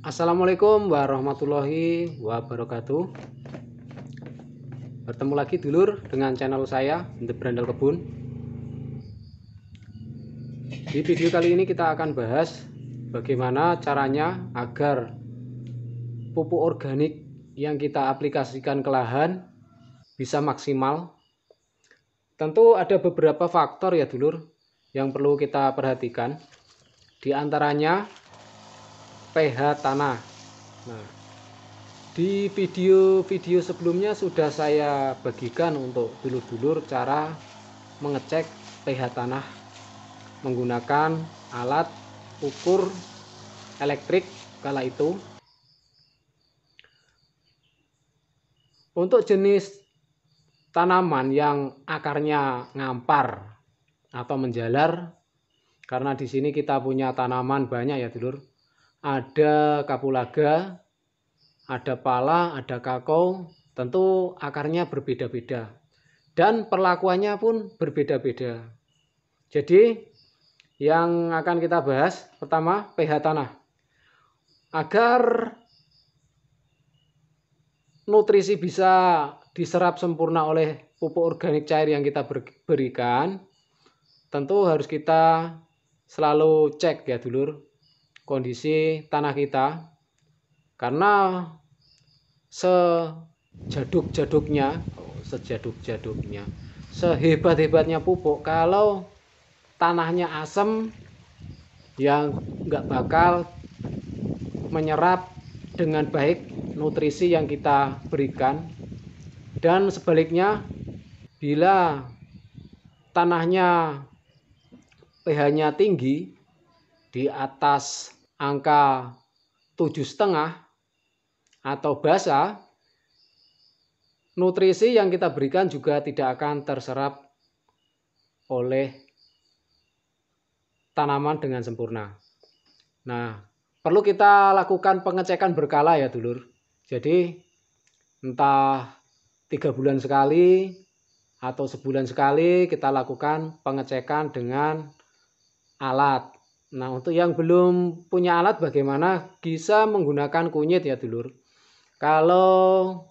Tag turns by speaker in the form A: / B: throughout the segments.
A: Assalamualaikum warahmatullahi wabarakatuh. Bertemu lagi dulur dengan channel saya The Brandal Kebun. Di video kali ini kita akan bahas bagaimana caranya agar pupuk organik yang kita aplikasikan ke lahan bisa maksimal. Tentu ada beberapa faktor ya dulur yang perlu kita perhatikan. Di antaranya pH tanah. Nah, di video-video sebelumnya sudah saya bagikan untuk dulur-dulur cara mengecek pH tanah menggunakan alat ukur elektrik kala itu. Untuk jenis tanaman yang akarnya ngampar atau menjalar, karena di sini kita punya tanaman banyak ya dulur. Ada kapulaga, ada pala, ada kakao, tentu akarnya berbeda-beda dan perlakuannya pun berbeda-beda. Jadi yang akan kita bahas pertama pH tanah. Agar nutrisi bisa diserap sempurna oleh pupuk organik cair yang kita berikan, tentu harus kita selalu cek ya dulur kondisi tanah kita, karena sejaduk-jaduknya, sehebat-hebatnya pupuk, kalau tanahnya asam yang nggak bakal menyerap dengan baik nutrisi yang kita berikan. Dan sebaliknya, bila tanahnya pH-nya tinggi di atas angka 7,5 atau basah, nutrisi yang kita berikan juga tidak akan terserap oleh tanaman dengan sempurna. Nah, perlu kita lakukan pengecekan berkala ya dulur. Jadi entah 3 bulan sekali atau sebulan sekali kita lakukan pengecekan dengan alat. Nah, untuk yang belum punya alat bagaimana? Bisa menggunakan kunyit ya dulur. Kalau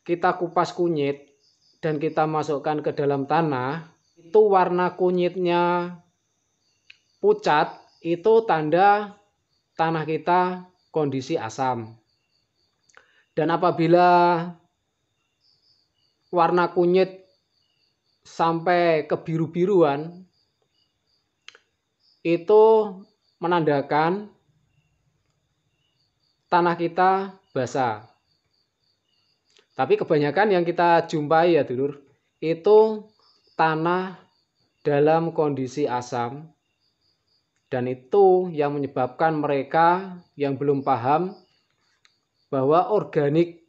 A: kita kupas kunyit dan kita masukkan ke dalam tanah, itu warna kunyitnya pucat, itu tanda tanah kita kondisi asam. Dan apabila warna kunyit sampai kebiru-biruan, itu menandakan tanah kita basah. Tapi kebanyakan yang kita jumpai ya dulur, itu tanah dalam kondisi asam. Dan itu yang menyebabkan mereka yang belum paham bahwa organik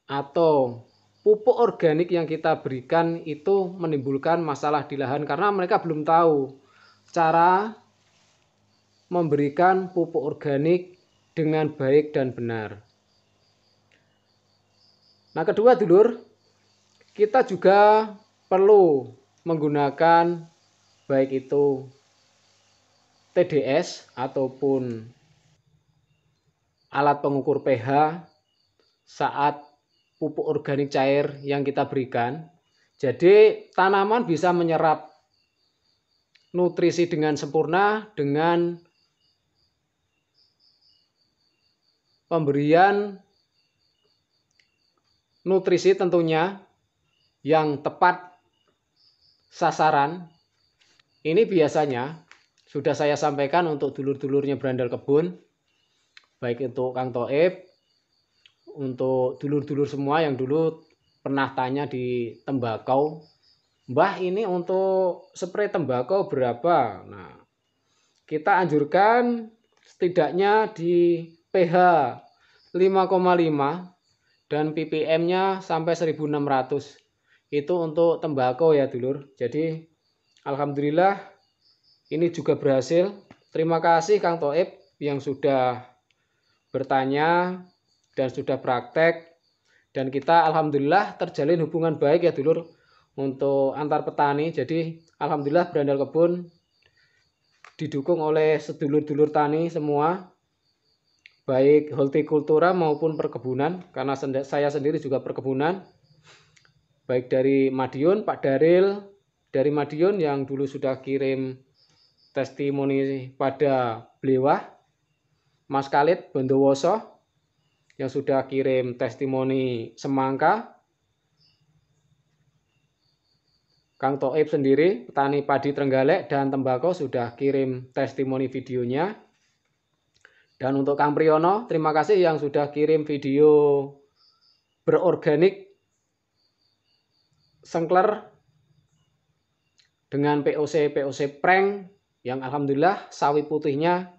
A: atau pupuk organik yang kita berikan itu menimbulkan masalah di lahan, karena mereka belum tahu cara memberikan pupuk organik dengan baik dan benar. Nah, kedua dulur, kita juga perlu menggunakan baik itu TDS ataupun alat pengukur pH saat pupuk organik cair yang kita berikan. Jadi tanaman bisa menyerap nutrisi dengan sempurna dengan pemberian nutrisi tentunya yang tepat sasaran. Ini biasanya sudah saya sampaikan untuk dulur-dulurnya Brandal Kebun, baik untuk Kang Toib, untuk dulur-dulur semua yang dulu pernah tanya di tembakau, Mbah ini untuk spray tembakau berapa? Nah, kita anjurkan setidaknya di pH 5,5 dan ppm-nya sampai 1600. Itu untuk tembakau ya dulur. Jadi alhamdulillah ini juga berhasil. Terima kasih Kang Toib yang sudah bertanya dan sudah praktek. Dan kita alhamdulillah terjalin hubungan baik ya dulur untuk antar petani. Jadi alhamdulillah Brandal Kebun didukung oleh sedulur-dulur tani semua baik hortikultura maupun perkebunan, karena saya sendiri juga perkebunan, baik dari Madiun, Pak Daril dari Madiun yang dulu sudah kirim testimoni pada Blewah, Mas Khalid Bondowoso yang sudah kirim testimoni semangka, Kang Toib sendiri, petani padi Trenggalek dan tembakau sudah kirim testimoni videonya. Dan untuk Kang Priyono, terima kasih yang sudah kirim video berorganik sengkler dengan POC prank yang alhamdulillah sawi putihnya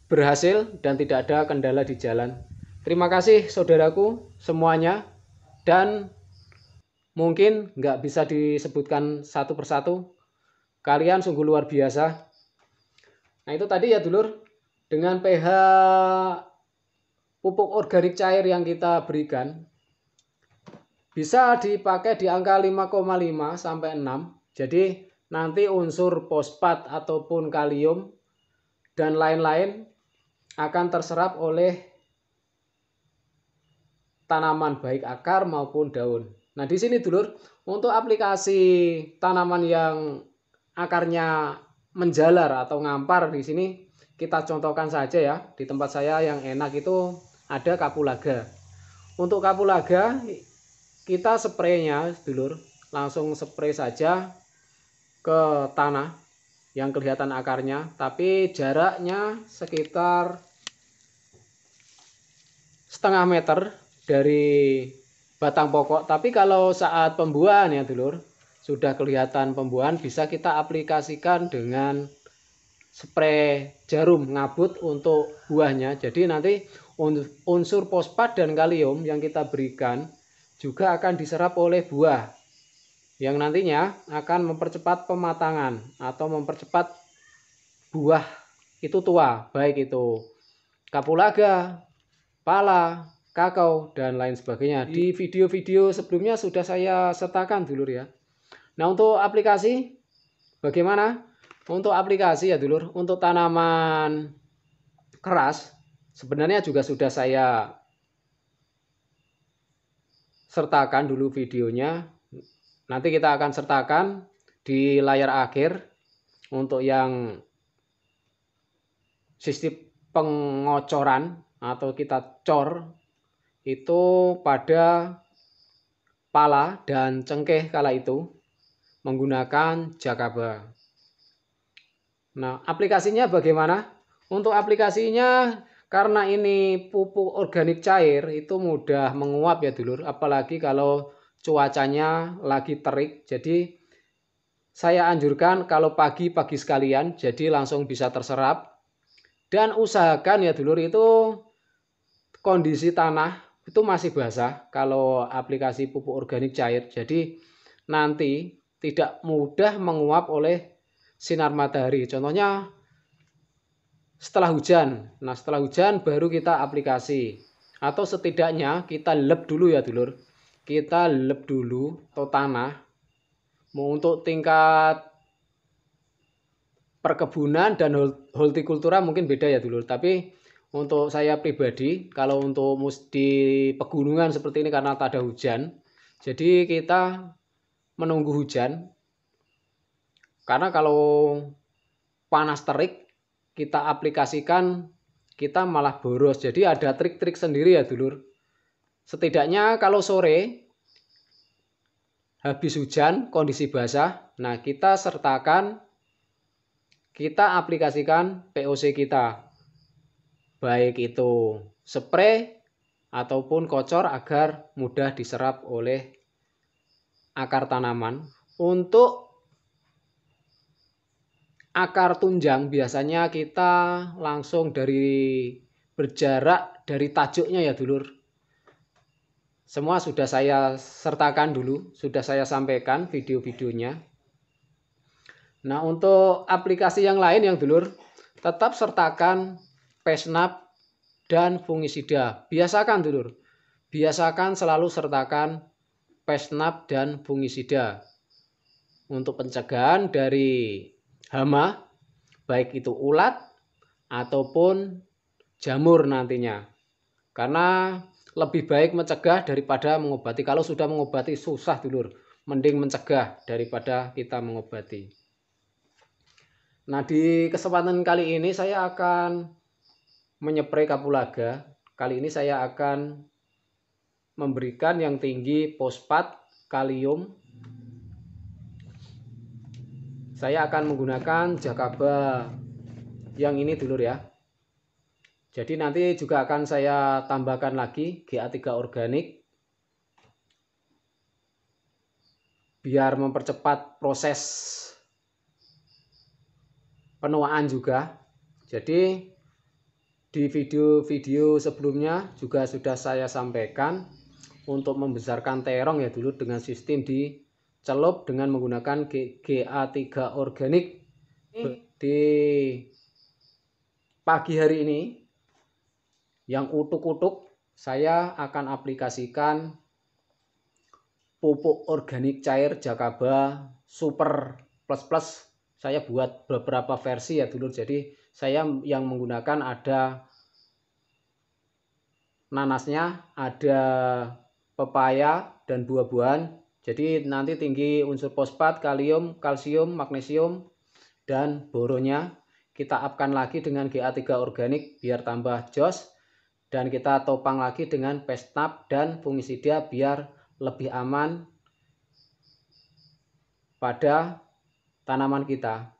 A: berhasil dan tidak ada kendala di jalan. Terima kasih saudaraku semuanya. Dan mungkin nggak bisa disebutkan satu persatu. Kalian sungguh luar biasa. Nah itu tadi ya dulur, dengan pH pupuk organik cair yang kita berikan, bisa dipakai di angka 5,5 sampai 6. Jadi nanti unsur fosfat ataupun kalium dan lain-lain akan terserap oleh tanaman baik akar maupun daun. Nah, di sini dulur, untuk aplikasi tanaman yang akarnya menjalar atau ngampar di sini kita contohkan saja ya. Di tempat saya yang enak itu ada kapulaga. Untuk kapulaga kita spraynya dulur, langsung spray saja ke tanah yang kelihatan akarnya, tapi jaraknya sekitar setengah meter dari batang pokok. Tapi kalau saat pembuahan ya dulur, sudah kelihatan pembuahan, bisa kita aplikasikan dengan spray jarum ngabut untuk buahnya. Jadi nanti unsur fosfat dan kalium yang kita berikan juga akan diserap oleh buah, yang nantinya akan mempercepat pematangan atau mempercepat buah itu tua, baik itu kapulaga, pala, kakao, dan lain sebagainya. Di video-video sebelumnya sudah saya sertakan dulur ya. Nah untuk aplikasi bagaimana? Untuk aplikasi ya dulur, untuk tanaman keras sebenarnya juga sudah saya sertakan dulu videonya. Nanti kita akan sertakan di layar akhir untuk yang sistem pengocoran atau kita cor itu pada pala dan cengkeh kala itu menggunakan jakaba. Nah, aplikasinya bagaimana? Untuk aplikasinya, karena ini pupuk organik cair itu mudah menguap ya dulur, apalagi kalau cuacanya lagi terik. Jadi saya anjurkan kalau pagi-pagi sekalian, jadi langsung bisa terserap. Dan usahakan ya dulur itu kondisi tanah itu masih basah kalau aplikasi pupuk organik cair. Jadi nanti tidak mudah menguap oleh sinar matahari. Contohnya setelah hujan. Nah, setelah hujan baru kita aplikasi. Atau setidaknya kita lep dulu ya dulur. Kita lep dulu atau tanah. Mau untuk tingkat perkebunan dan hortikultura mungkin beda ya dulur. Tapi untuk saya pribadi, kalau untuk di pegunungan seperti ini karena tak ada hujan, jadi kita menunggu hujan. Karena kalau panas terik kita aplikasikan, kita malah boros. Jadi ada trik-trik sendiri ya dulur. Setidaknya kalau sore habis hujan, kondisi basah, nah kita sertakan, kita aplikasikan POC kita. Baik itu spray ataupun kocor agar mudah diserap oleh akar tanaman. Untuk akar tunjang biasanya kita langsung dari berjarak dari tajuknya ya dulur. Semua sudah saya sertakan dulu, sudah saya sampaikan video-videonya. Nah untuk aplikasi yang lain yang dulur, tetap sertakan pesnap dan fungisida. Biasakan dulur, biasakan selalu sertakan pesnap dan fungisida untuk pencegahan dari hama, baik itu ulat ataupun jamur nantinya. Karena lebih baik mencegah daripada mengobati. Kalau sudah mengobati susah dulur, mending mencegah daripada kita mengobati. Nah, di kesempatan kali ini saya akan menyepray kapulaga. Kali ini saya akan memberikan yang tinggi fosfat, kalium. Saya akan menggunakan Jakaba yang ini dulur ya. Jadi nanti juga akan saya tambahkan lagi GA3 organik biar mempercepat proses penuaan juga. Jadi di video-video sebelumnya juga sudah saya sampaikan untuk membesarkan terong ya dulu dengan sistem dicelup dengan menggunakan GA3 organik. Di pagi hari ini yang utuk-utuk saya akan aplikasikan pupuk organik cair Jakaba Super Plus Plus. Saya buat beberapa versi ya dulur. Jadi saya yang menggunakan ada nanasnya, ada pepaya dan buah-buahan. Jadi nanti tinggi unsur fosfat, kalium, kalsium, magnesium dan boronya kita upkan lagi dengan GA3 organik biar tambah jos. Dan kita topang lagi dengan Pestap dan fungisida biar lebih aman pada tanaman kita.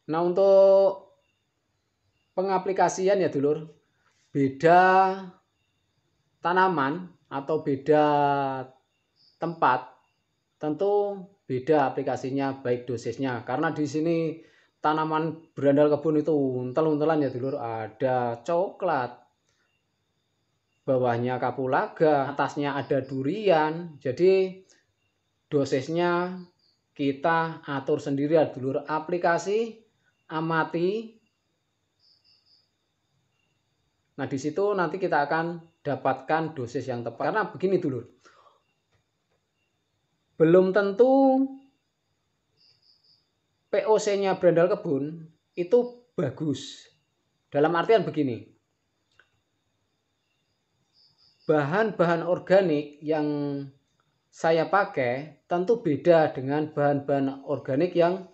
A: Nah, untuk pengaplikasian ya dulur, beda tanaman atau beda tempat tentu beda aplikasinya baik dosisnya. Karena di sini tanaman berandal kebun itu untel-untelan ya dulur, ada coklat, bawahnya kapulaga, atasnya ada durian. Jadi dosisnya kita atur sendiri ya dulur, aplikasi, amati. Nah, di situ nanti kita akan dapatkan dosis yang tepat. Karena begini dulur, belum tentu POC-nya berandal kebun itu bagus. Dalam artian begini, bahan-bahan organik yang saya pakai tentu beda dengan bahan-bahan organik yang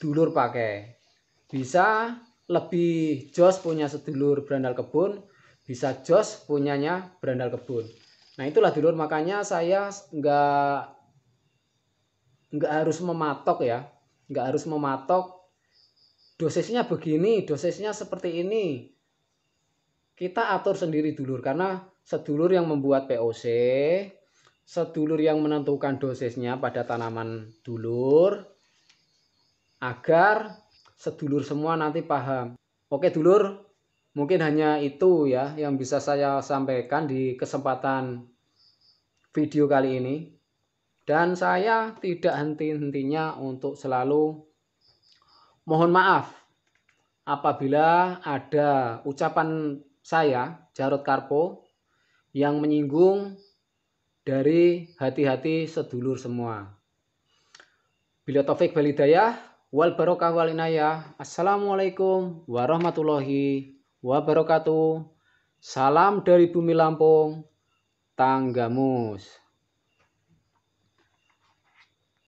A: dulur pakai. Bisa lebih jos punya sedulur berandal kebun, bisa jos punyanya berandal kebun. Nah, itulah dulur, makanya saya nggak harus mematok ya, nggak harus mematok dosisnya begini, dosisnya seperti ini. Kita atur sendiri dulur, karena sedulur yang membuat POC, sedulur yang menentukan dosisnya pada tanaman dulur, agar sedulur semua nanti paham. Oke dulur, mungkin hanya itu ya yang bisa saya sampaikan di kesempatan video kali ini. Dan saya tidak henti-hentinya untuk selalu mohon maaf apabila ada ucapan saya, Jarod Karpo, yang menyinggung dari hati-hati sedulur semua. Bila taufik wal hidayah wal barokah wal inayah. Assalamualaikum warahmatullahi wabarakatuh. Salam dari Bumi Lampung, Tanggamus.